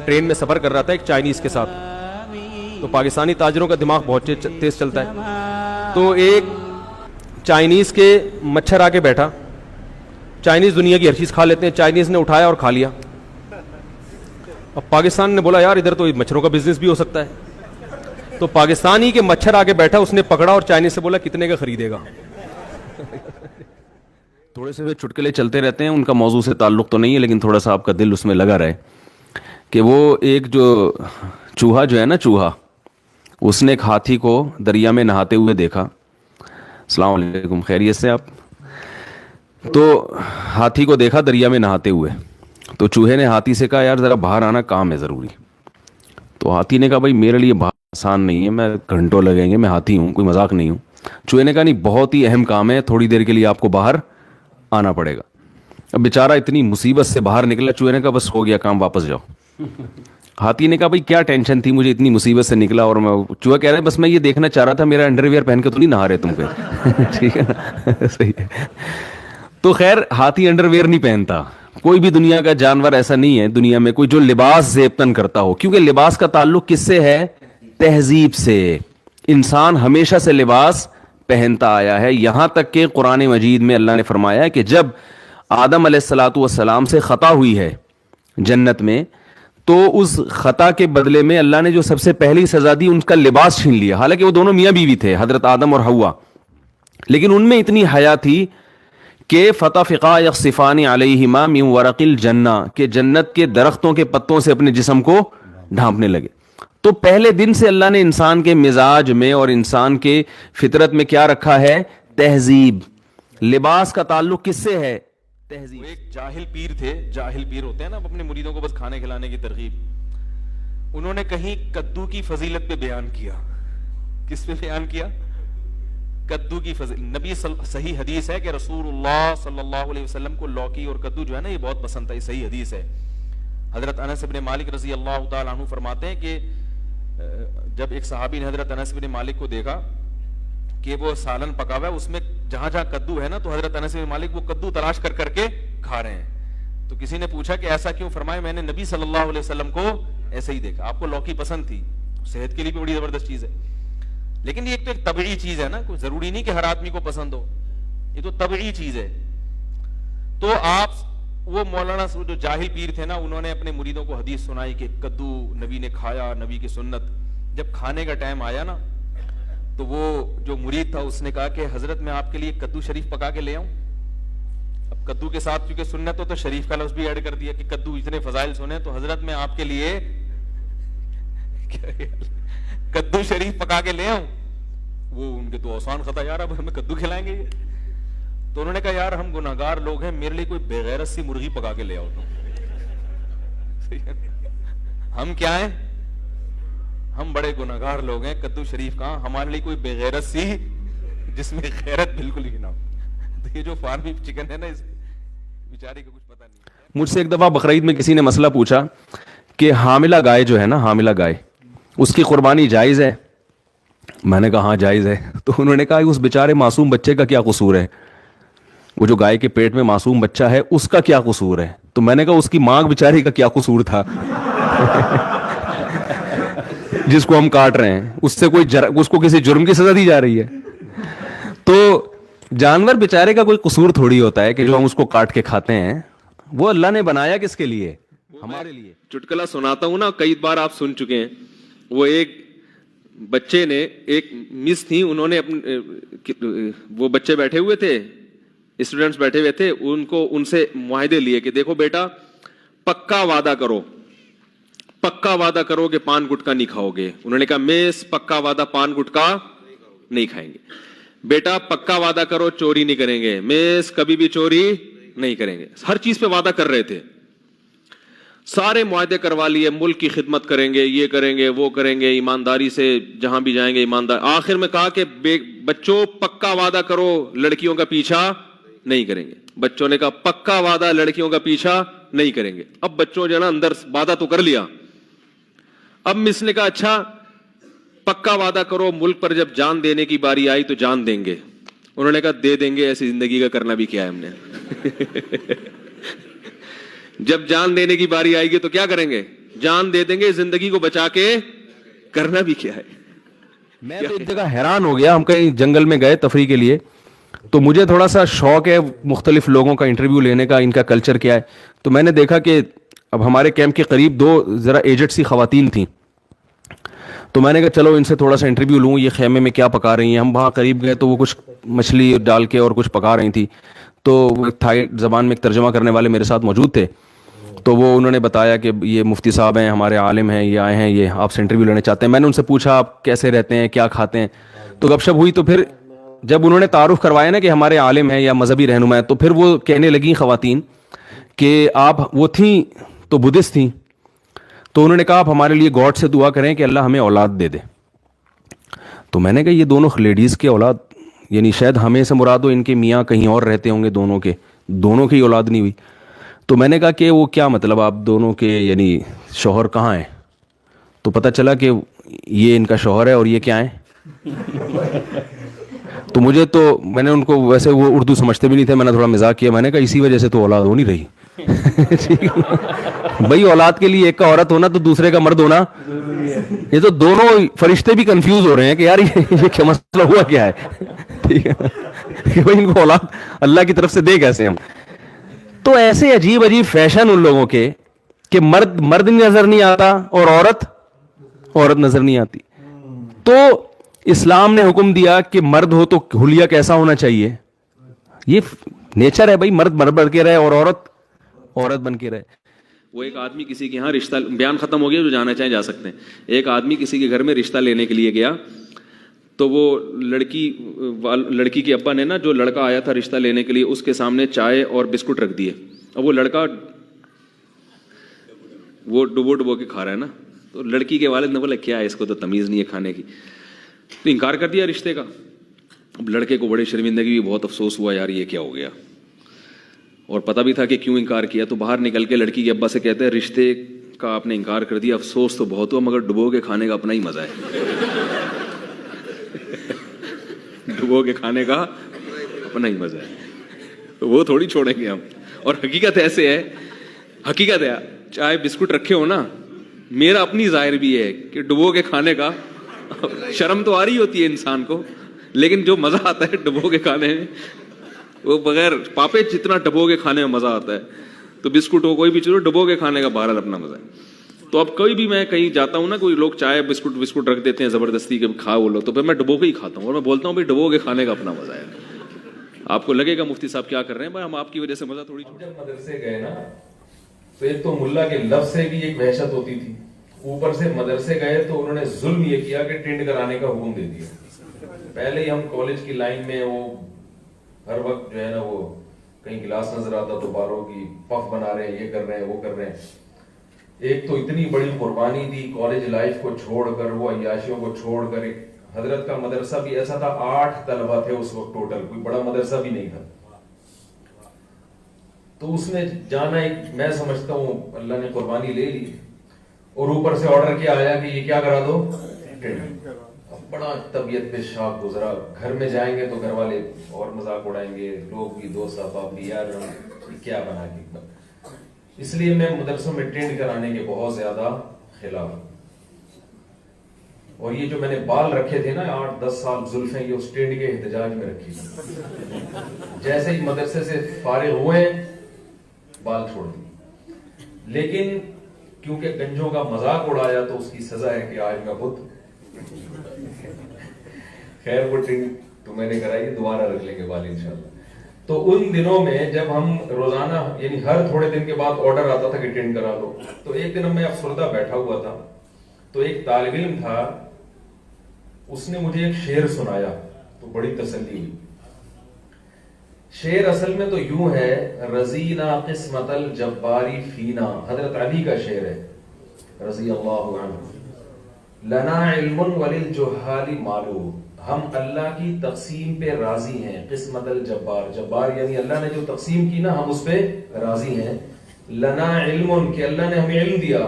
Train میں سفر کر رہا تھا ایک چائنیز کے ساتھ. تو پاکستانی تاجروں کا دماغ بہت تیز چلتا ہے. تو ایک چائنیز کے مچھر آ کے بیٹھا. چائنیز دنیا کی ہر چیز کھا لیتے ہیں, چائنیز نے اٹھایا اور کھا لیا. اب پاکستان نے بولا یار ادھر تو مچھروں کا بزنس بھی ہو سکتا ہے. تو پاکستانی کے مچھر آ کے بیٹھا, اس نے پکڑا اور چائنیز سے بولا کتنے کا خریدے گا. تھوڑے سے چٹکلے چلتے رہتے ہیں, ان کا موضوع سے تعلق تو نہیں ہے لیکن تھوڑا سا آپ کا دل اس میں لگا رہے کہ وہ ایک جو چوہا جو ہے نا, چوہا, اس نے ایک ہاتھی کو دریا میں نہاتے ہوئے دیکھا. السلام علیکم, خیریت سے آپ؟ تو ہاتھی کو دیکھا دریا میں نہاتے ہوئے. تو چوہے نے ہاتھی سے کہا یار ذرا باہر آنا, کام ہے ضروری. تو ہاتھی نے کہا بھائی میرے لیے باہر آسان نہیں ہے, میں گھنٹوں لگیں گے, میں ہاتھی ہوں, کوئی مذاق نہیں ہوں. چوہے نے کہا نہیں بہت ہی اہم کام ہے, تھوڑی دیر کے لیے آپ کو باہر آنا پڑے گا. اب بیچارہ اتنی مصیبت سے باہر نکلا, چوہے نے کہا بس ہو گیا کام, واپس جاؤ. ہاتھی نے کہا بھائی کیا ٹینشن تھی, مجھے اتنی مصیبت سے نکلا اور میں. چوہا کہہ رہا ہے بس میں یہ دیکھنا چاہ رہا تھا میرا انڈر ویئر پہن کے تو نہیں نہا رہے تم پہ. ٹھیک ہے نا, صحیح ہے. تو خیر ہاتھی انڈر ویئر نہیں پہنتا. کوئی بھی دنیا کا جانور ایسا نہیں ہے دنیا میں کوئی جو لباس زیبتن کرتا ہو, کیونکہ لباس کا تعلق کس سے ہے؟ تہذیب سے. انسان ہمیشہ سے لباس پہنتا آیا ہے, یہاں تک کہ قرآن مجید میں اللہ نے فرمایا ہے کہ جب آدم علیہ الصلاۃ والسلام سے خطا ہوئی ہے جنت میں, تو اس خطا کے بدلے میں اللہ نے جو سب سے پہلی سزا دی ان کا لباس چھین لیا. حالانکہ وہ دونوں میاں بیوی تھے, حضرت آدم اور حوا, لیکن ان میں اتنی حیا تھی کہ فتفقا یخصفان علیہما من ورق الجنہ, کہ جنت کے درختوں کے پتوں سے اپنے جسم کو ڈھانپنے لگے. تو پہلے دن سے اللہ نے انسان کے مزاج میں اور انسان کے فطرت میں کیا رکھا ہے؟ تہذیب. لباس کا تعلق کس سے ہے؟ تہذیب. ایک جاہل پیر تھے, جاہل پیر ہوتے ہیں نا اپنے مریدوں کو بس کھانے کھلانے کی ترغیب. انہوں نے کہیں کدو کی فضیلت پہ بیان کیا. کس پہ بیان کیا؟ کدو کی فضیلت. نبی صحیح حدیث ہے کہ رسول اللہ صلی اللہ علیہ وسلم کو لوکی اور کدو جو ہے نا یہ بہت پسند تھا, یہ صحیح حدیث ہے. حضرت انس بن مالک رضی اللہ تعالی عنہ فرماتے ہیں کہ جب ایک صحابی نے حضرت انس بن مالک کو دیکھا کہ وہ سالن پکا ہوا ہے, اس میں جہاں جہاں کدو ہے نا, تو حضرت انس بن مالک وہ کدو تلاش کر کر کے کھا رہے ہیں. تو کسی نے پوچھا کہ ایسا کیوں؟ فرمایا میں نے نبی صلی اللہ علیہ وسلم کو ایسے ہی دیکھا. آپ کو لوکی پسند تھی, صحت کے لیے بھی بڑی زبردست چیز ہے, لیکن یہ ایک طبعی چیز ہے نا, کوئی ضروری نہیں کہ ہر آدمی کو پسند ہو, یہ تو طبعی چیز ہے. تو آپ وہ مولانا جو جاہل پیر تھے نا, انہوں نے اپنے مریدوں کو حدیث سنائی کہ کدو نبی نے کھایا, نبی کی سنت. جب کھانے کا ٹائم آیا نا, تو وہ جو مرید تھا اس نے کہا کہ حضرت میں آپ کے لیے کدو شریف پکا کے لے آؤں. اب کدو کے ساتھ کیونکہ سنت ہو تو شریف کا لفظ بھی ایڈ کر دیا کہ کدو اتنے فضائل سنے, تو حضرت میں آپ کے لیے کدو شریف پکا کے لے آؤں. وہ ان کے تو آسان خطا, یار اب ہمیں کدو کھلائیں گے یہ. تو انہوں نے کہا یار ہم گناہگار لوگ ہیں, میرے لیے کوئی بغیرت سی مرغی پکا کے لے آؤ تم. ہم کیا ہیں؟ ہم بڑے گناہگار لوگ ہیں, کدو شریف کہاں, ہمارے لیے کوئی بغیرت سی جس میں غیرت بالکل ہی نہ ہو. تو یہ جو فارمی چکن ہے نا, اس بیچارے کو کچھ پتہ نہیں. مجھ سے ایک دفعہ بقرعید میں کسی نے مسئلہ پوچھا کہ حاملہ گائے جو ہے نا, حاملہ گائے, اس کی قربانی جائز ہے؟ میں نے کہا ہاں جائز ہے. تو انہوں نے کہا اس بیچارے معصوم بچے کا کیا قصور ہے؟ وہ جو گائے کے پیٹ میں معصوم بچہ ہے اس کا کیا قصور ہے؟ تو میں نے کہا اس کی ماں بیچاری کا کیا قصور تھا جس کو ہم کاٹ رہے ہیں, اس سے اس کو کسی جرم کی سزا دی جا رہی ہے. تو جانور بیچارے کا کوئی قصور تھوڑی ہوتا ہے کہ جو ہم اس کو کاٹ کے کھاتے ہیں. وہ اللہ نے بنایا کس کے لیے؟ ہمارے لیے. چٹکلا سناتا ہوں نا, کئی بار آپ سن چکے ہیں. وہ ایک بچے نے, ایک مس تھی, انہوں نے وہ بچے بیٹھے ہوئے تھے, اسٹوڈنٹس بیٹھے ہوئے تھے, ان سے معاہدے لیے کہ دیکھو بیٹا پکا وعدہ کرو, پکا وعدہ کرو کہ پان گٹکا نہیں کھاؤ گے. انہوں نے کہا میس پکا وعدہ پان گٹکا نہیں کھائیں گے. بیٹا پکا وعدہ کرو چوری نہیں کریں گے. میس کبھی بھی چوری نہیں کریں گے. ہر چیز پہ وعدہ کر رہے تھے, سارے معاہدے کروا لیے, ملک کی خدمت کریں گے, یہ کریں گے, وہ کریں گے, ایمانداری سے جہاں بھی جائیں گے ایماندار. آخر میں کہا کہ بچوں پکا وعدہ کرو لڑکیوں کا پیچھا نہیں کریں گے. بچوں نے کہا پکا وعدہ لڑکیوں کا پیچھا نہیں کریں گے. اب بچوں جو ہے نا اندر وعدہ تو کر لیا. اب مس نے کہا اچھا پکا وعدہ کرو ملک پر جب جان دینے کی باری آئی تو جان دیں گے. انہوں نے کہا دے دیں گے, ایسی زندگی کا کرنا بھی کیا ہے ہم نے. جب جان دینے کی باری آئے گی تو کیا کریں گے؟ جان دے دیں گے, زندگی کو بچا کے کرنا بھی کیا ہے. میں تو ایک جگہ حیران ہو گیا, ہم کہیں جنگل میں گئے تفریح کے لیے, تو مجھے تھوڑا سا شوق ہے مختلف لوگوں کا انٹرویو لینے کا, ان کا کلچر کیا ہے. تو میں نے دیکھا کہ اب ہمارے کیمپ کے قریب 2 ذرا ایجڈ سی خواتین تھیں, تو میں نے کہا چلو ان سے تھوڑا سا انٹرویو لوں, یہ خیمے میں کیا پکا رہی ہیں. ہم وہاں قریب گئے تو وہ کچھ مچھلی ڈال کے اور کچھ پکا رہی تھی, تو تھائی زبان میں ایک ترجمہ کرنے والے میرے ساتھ موجود تھے, تو وہ انہوں نے بتایا کہ یہ مفتی صاحب ہیں, ہمارے عالم ہیں, یہ آئے ہیں, یہ آپ سے انٹرویو لینا چاہتے ہیں. میں نے ان سے پوچھا آپ کیسے رہتے ہیں, کیا کھاتے ہیں, تو گپ شپ ہوئی. تو پھر جب انہوں نے تعارف کروایا نا کہ ہمارے عالم ہیں یا مذہبی رہنما ہیں, تو پھر وہ کہنے لگیں خواتین کہ آپ, وہ تھیں تو بدھسٹ تھیں, تو انہوں نے کہا آپ ہمارے لیے گاڈ سے دعا کریں کہ اللہ ہمیں اولاد دے دے. تو میں نے کہا یہ دونوں لیڈیز کے اولاد, یعنی شاید ہمیں سے مراد ہو, ان کے میاں کہیں اور رہتے ہوں گے, دونوں کی اولاد نہیں ہوئی. تو میں نے کہا کہ وہ کیا مطلب آپ دونوں کے, یعنی شوہر کہاں ہیں. تو پتہ چلا کہ یہ ان کا شوہر ہے اور یہ کیا ہیں. تو میں نے ان کو, ویسے وہ اردو سمجھتے بھی نہیں تھے, میں نے تھوڑا مزاق کیا, میں نے کہا اسی وجہ سے تو اولاد ہو نہیں رہی. بھائی اولاد کے لیے ایک کا عورت ہونا تو دوسرے کا مرد ہونا, یہ تو دونوں فرشتے بھی کنفیوز ہو رہے ہیں کہ یار یہ کیا مسئلہ ہوا کیا ہے. ٹھیک ہے کہ بھائی ان کو اولاد اللہ کی طرف سے دے کیسے ہم. تو ایسے عجیب عجیب فیشن ان لوگوں کے کہ مرد نظر نہیں آتا اور عورت نظر نہیں آتی. تو اسلام نے حکم دیا کہ مرد ہو تو حلیہ کیسا ہونا چاہیے, یہ نیچر ہے بھائی, مرد بن کے رہے اور عورت بن کے رہے. وہ ایک آدمی کسی کے یہاں رشتہ, بیان ختم ہو گیا, جو جانا چاہیں جا سکتے ہیں. ایک آدمی کسی کے گھر میں رشتہ لینے کے لیے گیا, تو وہ لڑکی کے ابا نے نا, جو لڑکا آیا تھا رشتہ لینے کے لیے, اس کے سامنے چائے اور بسکٹ رکھ دیے. اب وہ لڑکا وہ ڈبو کے کھا رہا ہے نا, تو لڑکی کے والد نے بولا کیا ہے, اس کو تو تمیز نہیں ہے کھانے کی, تو انکار کر دیا رشتے کا. اب لڑکے کو بڑی شرمندگی, بھی بہت افسوس ہوا یار یہ کیا ہو گیا, اور پتہ بھی تھا کہ کیوں انکار کیا. تو باہر نکل کے لڑکی کے ابا سے کہتے ہیں رشتے کا آپ نے انکار کر دیا, افسوس تو بہت ہوا, مگر ڈبو کے کھانے کا اپنا ہی مزہ ہے. ڈبو کے کھانے کا اپنا ہی مزہ ہے, تو وہ تھوڑی چھوڑیں گے ہم. اور حقیقت ایسے ہے, حقیقت ہے, چائے بسکٹ رکھے ہو نا, میرا اپنی ظاہر بھی ہے کہ ڈبو کے کھانے کا شرم تو آ رہی ہوتی ہے انسان کو, لیکن جو مزہ آتا ہے ڈبو کے کھانے میں, وہ بغیر پاپے جتنا ڈبو کے کھانے میں مزہ آتا ہے, تو بسکٹ ہو کوئی بھی چیز ہو, ڈبو کے کھانے کا بہرحال اپنا مزہ ہے. تو اب کوئی بھی, میں کہیں جاتا ہوں نا, کوئی لوگ چائے بسکٹ رکھ دیتے ہیں زبردستی کے کھا وہ لو, تو پھر میں ڈبو کے ہی کھاتا ہوں, اور میں بولتا ہوں بھائی ڈبو کے کھانے کا اپنا مزہ ہے. آپ کو لگے گا مفتی صاحب کیا کر رہے ہیں, بھائی ہم آپ کی وجہ سے مزہ تھوڑی. جب مدرسے گئے نا, تو ایک تو ملا کے لفظ سے بھی ایک وحشت ہوتی تھی, اوپر سے مدرسے گئے تو انہوں نے ظلم یہ کیا کہ ٹینٹ کرانے کا حکم دے دیا. پہلے ہی ہم کالج کی لائن میں, وہ ہر وقت جو ہے نا, وہ کہیں گلاس نظر آتا تو بالوں کی پف بنا رہے ہیں, یہ کر رہے ہیں, وہ کر رہے ہیں. ایک تو اتنی بڑی قربانی دی کالج لائف کو چھوڑ کر, وہ عیاشیوں کو چھوڑ کر. ایک حضرت کا مدرسہ بھی ایسا تھا, 8 طلبہ تھے اس وقت ٹوٹل, کوئی بڑا مدرسہ بھی نہیں تھا. تو اس میں جانا ایک, میں سمجھتا ہوں اللہ نے قربانی لے لی, اور اوپر سے آرڈر کیا آیا کہ یہ کیا کرا دو, اب بڑا طبیعت پہ شاک گزرا. گھر میں جائیں گے تو گھر والے اور مذاق اڑائیں گے, لوگ بھی, دوست احباب بھی, یار کیا بنا کے. اس لیے میں مدرسوں میں ٹینٹ کرانے کے بہت زیادہ خلاف ہوں. اور یہ جو میں نے بال رکھے تھے نا 8-10 سال زلفیں, یہ اس ٹینٹ کے احتجاج میں رکھی تھی. جیسے ہی مدرسے سے فارغ ہوئے بال چھوڑ دی, لیکن کیونکہ گنجوں کا مذاق اڑایا تو اس کی سزا ہے کہ آج میں خود. خیر وہ ٹینٹ تو میں نے کرائی, دوبارہ رکھ لیں گے بال انشاءاللہ. تو ان دنوں میں جب ہم روزانہ, یعنی ہر تھوڑے دن کے بعد آرڈر آتا تھا کہ ٹینٹ کرا لو, تو ایک دن میں افسردہ بیٹھا ہوا تھا, تو ایک طالب علم تھا, اس نے مجھے ایک شعر سنایا, تو بڑی تسلی ہوئی. شعر اصل میں تو یوں ہے, رضینا قسمت الجباری فینا, حضرت علی کا شعر ہے رضی اللہ عنہ. لنا علم وللجہال معلوم, ہم اللہ کی تقسیم پہ راضی ہیں. قسمت الجبار, جبار یعنی اللہ نے جو تقسیم کی نا, ہم اس پہ راضی ہیں. لنا علم, کہ اللہ نے ہمیں علم دیا.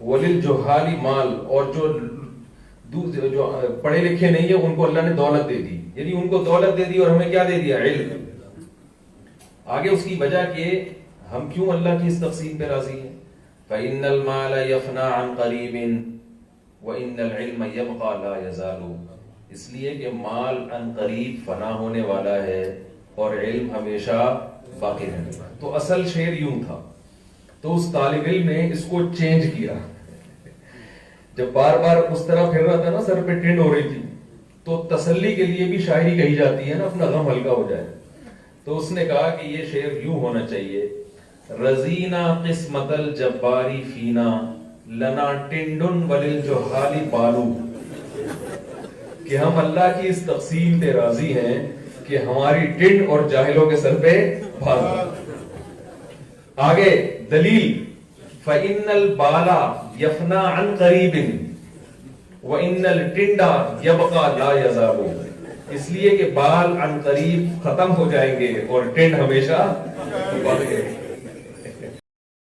وللجہال مال, اور جو پڑھے لکھے نہیں ہیں ان کو اللہ نے دولت دے دی, یعنی ان کو دولت دے دی اور ہمیں کیا دے دیا, علم. آگے اس کی وجہ کہ ہم کیوں اللہ کی اس تقسیم پہ راضی ہیں, فإن المال يفنى عن قریب وإن العلم يبقى لا يزال، اس لیے کہ مال عن قریب فنا ہونے والا ہے اور علم ہمیشہ باقی رہنے والا۔ تو اصل شعر یوں تھا، تو اس طالب علم نے اس کو چینج کیا، جب بار بار اس طرح پھر رہا تھا نا، سر پہ ٹنڈ ہو رہی تھی، تو تسلی کے لیے بھی شاعری کہی جاتی ہے نا، اپنا غم ہلکا ہو جائے، تو اس نے کہا کہ یہ شعر یوں ہونا چاہیے، رضینا قسمت الجباری فینا لنا ٹنڈن وللجہال بالو، کہ ہم اللہ کی اس تقسیم پہ راضی ہیں کہ ہماری ٹنڈ اور جاہلوں کے سر پہ بال۔ آگے دلیل، فَإِنَّ الْبَالَ يَفْنَى عَنْ قَرِيبٍ وَإِنَّ الْٹِنْڈَ يَبْقَى لَا يَزَالُ، اس لیے کہ بال عن قریب ختم ہو جائیں گے اور ٹنڈ ہمیشہ باقی رہے گی۔